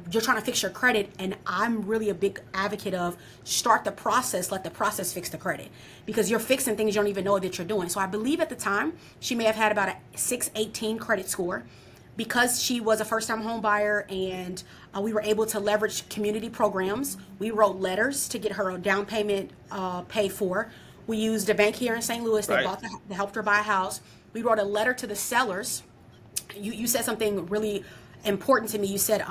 You're trying to fix your credit, and I'm really a big advocate of start the process, let the process fix the credit, because you're fixing things you don't even know that you're doing. So I believe at the time she may have had about a 618 credit score. Because she was a first-time home buyer, and we were able to leverage community programs. We wrote letters to get her a down payment paid for. We used a bank here in St. Louis that helped her buy a house. We wrote a letter to the sellers. You said something really important to me. You said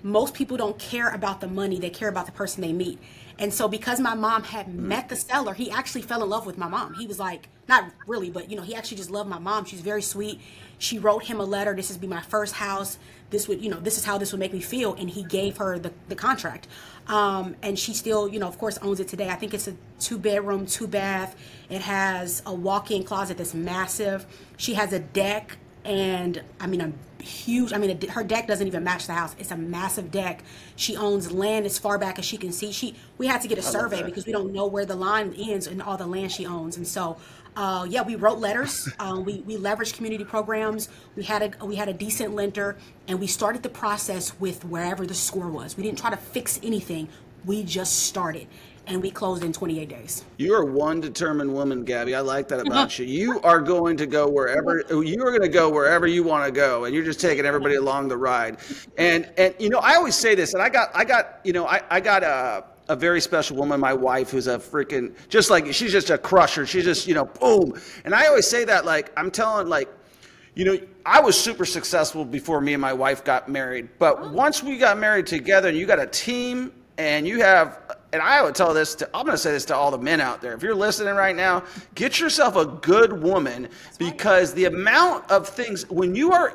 most people don't care about the money. They care about the person they meet. And so because my mom had met the seller, he actually fell in love with my mom. He was like, not really, but he actually just loved my mom. She's very sweet. She wrote him a letter. This is be my first house. This is how this would make me feel. And he gave her the contract. And she still, of course, owns it today. I think it's a 2-bedroom, 2-bath. It has a walk-in closet that's massive. She has a deck And I mean, a huge, I mean, her deck doesn't even match the house. It's a massive deck. She owns land as far back as she can see. We had to get a survey because we don't know where the line ends and all the land she owns. And so, yeah, we wrote letters. We leveraged community programs. We had a decent lender, and we started the process with wherever the score was. We didn't try to fix anything. We just started. And we closed in 28 days. You are one determined woman, Gabby. I like that about you. You are going to go wherever you want to go, and you're just taking everybody along the ride. And you know, I always say this, and I got a very special woman, my wife, who's a freaking, just like, she's just a crusher. She's just, you know, boom. And I always say that, like, I'm telling, like, you know, I was super successful before me and my wife got married. But once we got married together, and you got a team, and you have, and I would tell this I'm going to say this to all the men out there. If you're listening right now, get yourself a good woman, because the amount of things, when you are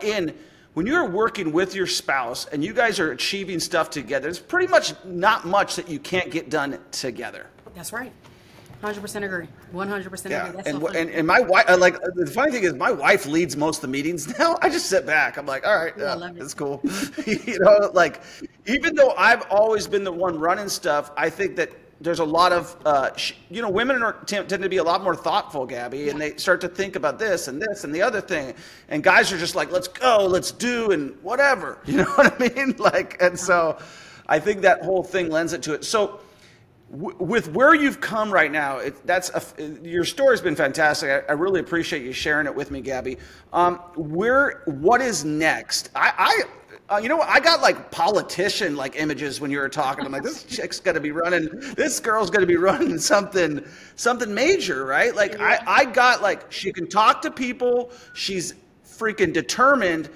working with your spouse and you guys are achieving stuff together, it's pretty much not much that you can't get done together. That's right. 100% agree. 100% agree. That's and my wife, like, the funny thing is, my wife leads most of the meetings now. I just sit back. I'm like, all right, that's cool. You know, like, even though I've always been the one running stuff, I think that there's a lot of, you know, women tend to be a lot more thoughtful, Gabby, and they start to think about this and the other thing. And guys are just like, let's go, let's do, and whatever. You know what I mean? Like, and so I think that whole thing lends it to it. So, with where you've come right now, your story's been fantastic. I really appreciate you sharing it with me, Gabby. What is next? You know what? I got like politician like images when you were talking. I'm like, this chick's gonna be running. This girl's gonna be running something major, right? Like, I got, like, she can talk to people. She's freaking determined.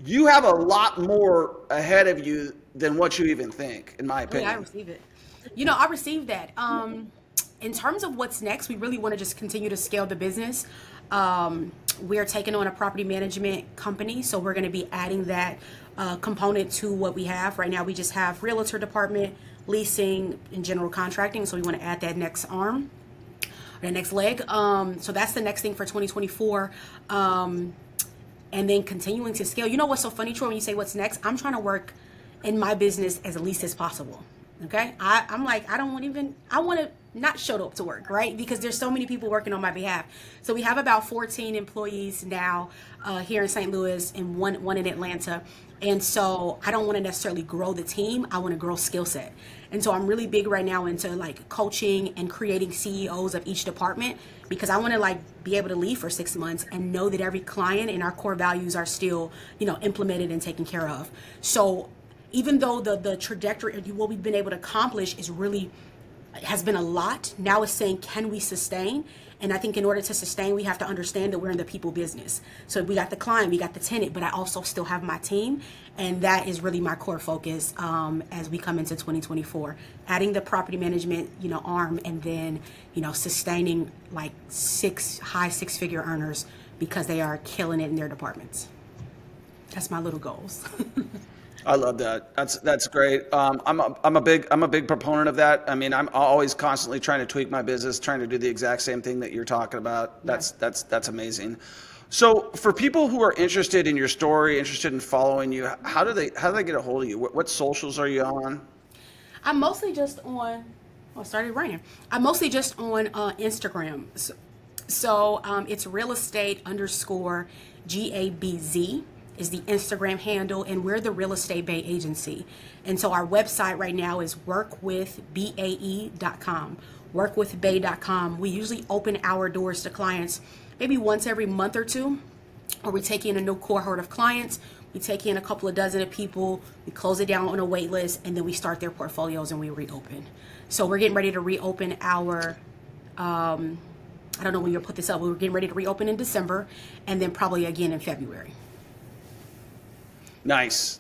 You have a lot more ahead of you than what you even think, in my opinion. Yeah, I receive it. You know, I received that. In terms of what's next, we really want to just continue to scale the business. We're taking on a property management company, so we're going to be adding that component to what we have. Right now, we just have realtor department, leasing, and general contracting, so we want to add that next arm, or the next leg. So that's the next thing for 2024. And then continuing to scale. You know what's so funny, Troy, when you say what's next? I'm trying to work in my business as least as possible. Okay, I'm like, I want to not show up to work, right? Because there's so many people working on my behalf. So we have about 14 employees now here in St. Louis, and one in Atlanta. And so I don't want to necessarily grow the team. I want to grow skill set. And so I'm really big right now into like coaching and creating CEOs of each department, because I want to like be able to leave for 6 months and know that every client and our core values are still, you know, implemented and taken care of. So even though the trajectory, what we've been able to accomplish has been a lot, now it's saying, can we sustain? And I think in order to sustain, we have to understand that we're in the people business. So we got the client, we got the tenant, but I also still have my team. And that is really my core focus as we come into 2024, adding the property management, you know, arm, and then, you know, sustaining like high six-figure earners, because they are killing it in their departments. That's my little goals. I love that. That's great. I'm a big proponent of that. I mean, I'm always constantly trying to tweak my business, trying to do the exact same thing that you're talking about. That's amazing. So for people who are interested in your story, interested in following you, how do they get a hold of you? What socials are you on? I'm mostly just on. Oh, it started raining. I'm mostly just on Instagram. So it's real estate _GABZ. is the Instagram handle, and we're the Real Estate Bay Agency. And so our website right now is workwithbae.com. Workwithbay.com. We usually open our doors to clients maybe once every month or two, or we take in a new cohort of clients. We take in a couple of dozen of people, we close it down on a wait list, and then we start their portfolios and we reopen. So we're getting ready to reopen our, I don't know when you'll put this up, but we're getting ready to reopen in December, and then probably again in February. Nice.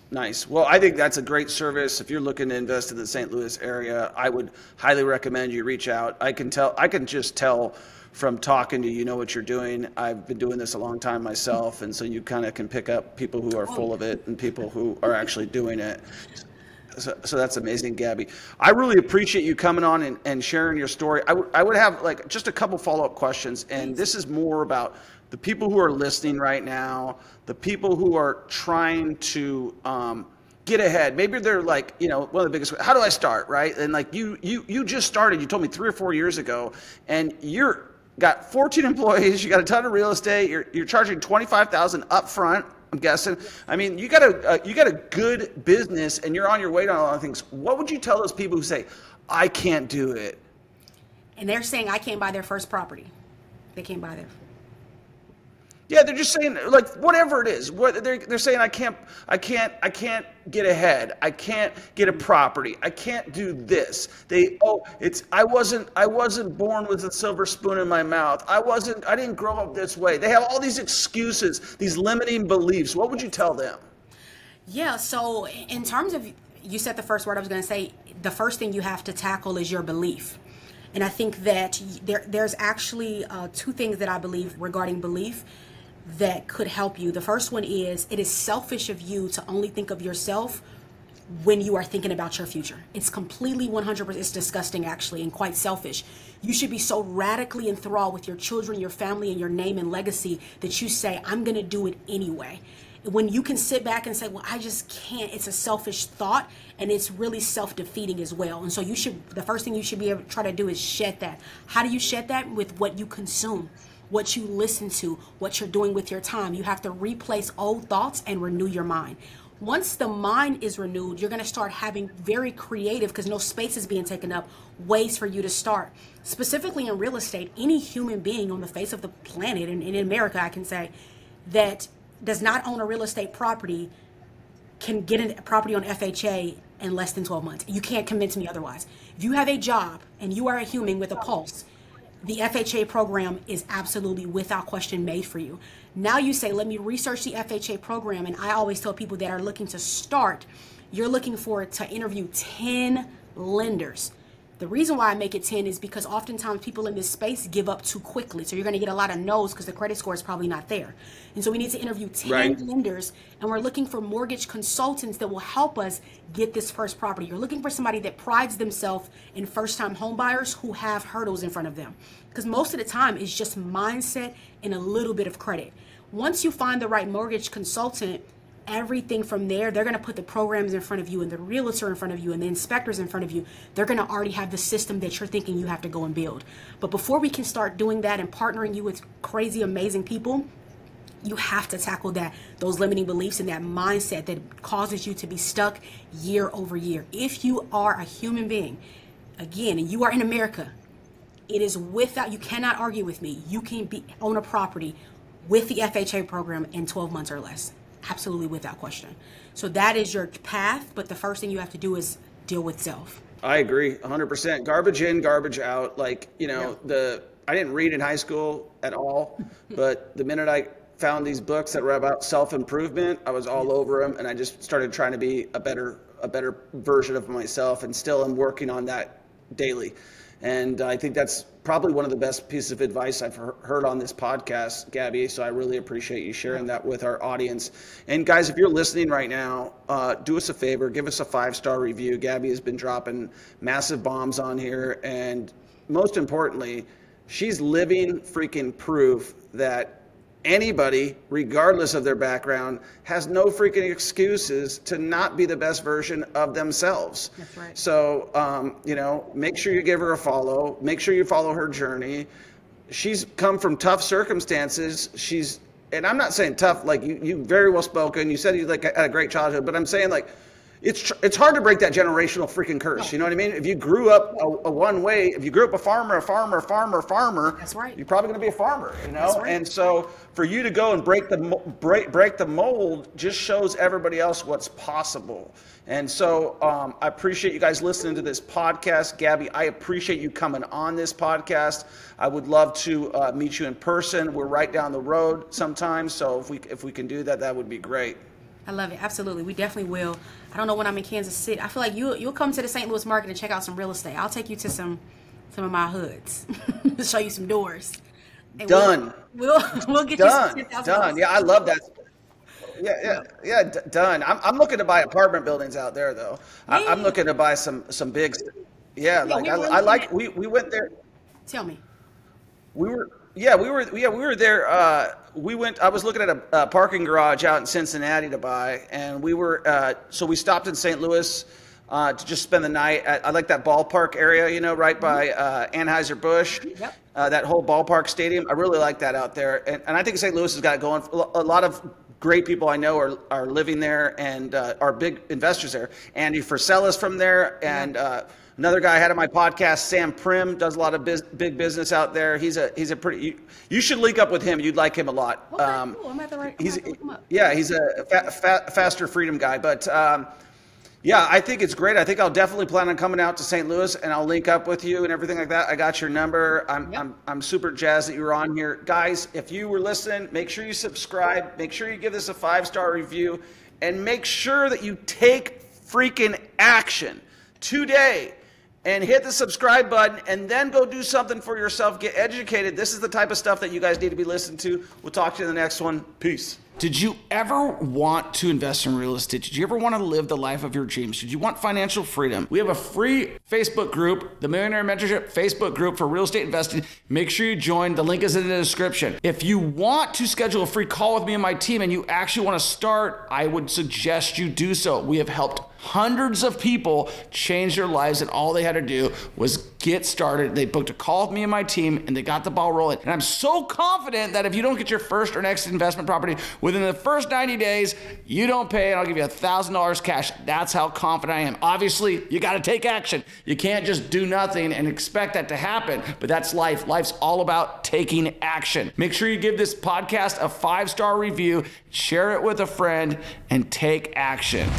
Well, I think that's a great service. If you're looking to invest in the St. Louis area, I would highly recommend you reach out. I can just tell from talking to you, know what you're doing. I've been doing this a long time myself, and so you kind of can pick up people who are full of it and people who are actually doing it. So that's amazing, Gabby. I really appreciate you coming on and sharing your story. I would have like just a couple follow-up questions, and this is more about the people who are listening right now, the people who are trying to get ahead. Maybe they're like, you know, one of the biggest, how do I start, right? And like you just started, you told me 3 or 4 years ago, and you're got 14 employees, you got a ton of real estate, you're charging $25,000 up front, I'm guessing. I mean, you got a good business and you're on your way to a lot of things. What would you tell those people who say, I can't do it? And they're saying I can't buy their first property. They can't buy their. Yeah, they're just saying, like, whatever it is. What they're saying, I can't get ahead. I can't get a property. I can't do this. I wasn't born with a silver spoon in my mouth. I didn't grow up this way. They have all these excuses, these limiting beliefs. What would you tell them? Yeah, so in terms of, you said the first word I was going to say, the first thing you have to tackle is your belief. And I think that there's actually 2 things that I believe regarding belief that could help you. The first one is, it is selfish of you to only think of yourself when you are thinking about your future. It's completely 100%, it's disgusting actually, and quite selfish. You should be so radically enthralled with your children, your family, and your name and legacy that you say, I'm going to do it anyway. When you can sit back and say, well, I just can't, it's a selfish thought, and it's really self-defeating as well. And so the first thing you should be able to try to do is shed that. How do you shed that? With what you consume, what you listen to, what you're doing with your time. You have to replace old thoughts and renew your mind. Once the mind is renewed, you're going to start having very creative, because no space is being taken up, ways for you to start. Specifically in real estate, any human being on the face of the planet, and in America, I can say, that does not own a real estate property can get a property on FHA in less than 12 months. You can't convince me otherwise. If you have a job and you are a human with a pulse, the FHA program is absolutely without question made for you. Now you say, let me research the FHA program. And I always tell people that are looking to start, you're looking to interview 10 lenders. The reason why I make it 10 is because oftentimes people in this space give up too quickly. So you're going to get a lot of no's because the credit score is probably not there. And so we need to interview 10 lenders, and we're looking for mortgage consultants that will help us get this first property. You're looking for somebody that prides themselves in first-time home buyers who have hurdles in front of them. Because most of the time it's just mindset and a little bit of credit. Once you find the right mortgage consultant, everything from there, they're going to put the programs in front of you and the realtor in front of you and the inspectors in front of you. They're going to already have the system that you're thinking you have to go and build. But before we can start doing that and partnering you with crazy, amazing people, you have to tackle those limiting beliefs and that mindset that causes you to be stuck year over year. If you are a human being, again, and you are in America, it is you cannot argue with me. You can own a property with the FHA program in 12 months or less. Absolutely, without question. So that is your path, but the first thing you have to do is deal with self. I agree 100%. Garbage in, garbage out. Like, I didn't read in high school at all, but the minute I found these books that were about self-improvement, I was all over them, and I just started trying to be a better version of myself, and still am working on that daily. And I think that's probably one of the best pieces of advice I've heard on this podcast, Gabby. So I really appreciate you sharing that with our audience. And guys, if you're listening right now, do us a favor, give us a 5-star review. Gabby has been dropping massive bombs on here. And most importantly, she's living freaking proof that anybody, regardless of their background, has no freaking excuses to not be the best version of themselves. That's right. So, make sure you give her a follow. Make sure you follow her journey. She's come from tough circumstances. And I'm not saying tough, like you very well spoken. You said you had a great childhood, but I'm saying it's hard to break that generational freaking curse. You know what I mean? If you grew up a one way, if you grew up a farmer, that's right. You're probably going to be a farmer, That's right. And so for you to go and break the mold just shows everybody else what's possible. And so I appreciate you guys listening to this podcast. Gabby, I appreciate you coming on this podcast. I would love to meet you in person. We're right down the road sometimes, so if we can do that, that would be great. I love it. Absolutely. We definitely will. I don't know when I'm in Kansas City. I feel like you'll come to the St. Louis market and check out some real estate. I'll take you to some of my hoods to show you some doors. And done. We'll get done. you some done. Yeah, I love that. Yeah. Done. I'm looking to buy apartment buildings out there though. I'm looking to buy some big. Yeah, we went there. Tell me. We were Yeah, we were there. I was looking at a parking garage out in Cincinnati to buy, and so we stopped in St. Louis to just spend the night. I like that ballpark area, right by Anheuser-Busch. Yep. That whole ballpark stadium. I really like that out there, and I think St. Louis has got it going. A lot of great people I know are living there and are big investors there. Andy Frisella's from there, and another guy I had on my podcast, Sam Prim, does a lot of big business out there. He's a pretty. You should link up with him. You'd like him a lot. Okay, cool. I'm at the right. He's a faster freedom guy, but. Yeah, I think it's great. I think I'll definitely plan on coming out to St. Louis, and I'll link up with you and everything like that. I got your number. I'm super jazzed that you were on here. Guys, if you were listening, make sure you subscribe. Make sure you give this a 5-star review, and make sure that you take freaking action today and hit the subscribe button, and then go do something for yourself. Get educated. This is the type of stuff that you guys need to be listening to. We'll talk to you in the next one. Peace. Did you ever want to invest in real estate? Did you ever want to live the life of your dreams? Did you want financial freedom? We have a free Facebook group, the Millionaire Mentorship Facebook group for real estate investing. Make sure you join. The link is in the description. If you want to schedule a free call with me and my team and you actually want to start, I would suggest you do so. We have helped hundreds of people change their lives, and all they had to do was get started. They booked a call with me and my team, and they got the ball rolling. And I'm so confident that if you don't get your first or next investment property within the first 90 days, you don't pay, and I'll give you $1,000 cash. That's how confident I am. Obviously, you got to take action. You can't just do nothing and expect that to happen, but that's life. Life's all about taking action. Make sure you give this podcast a 5-star review, share it with a friend, and take action.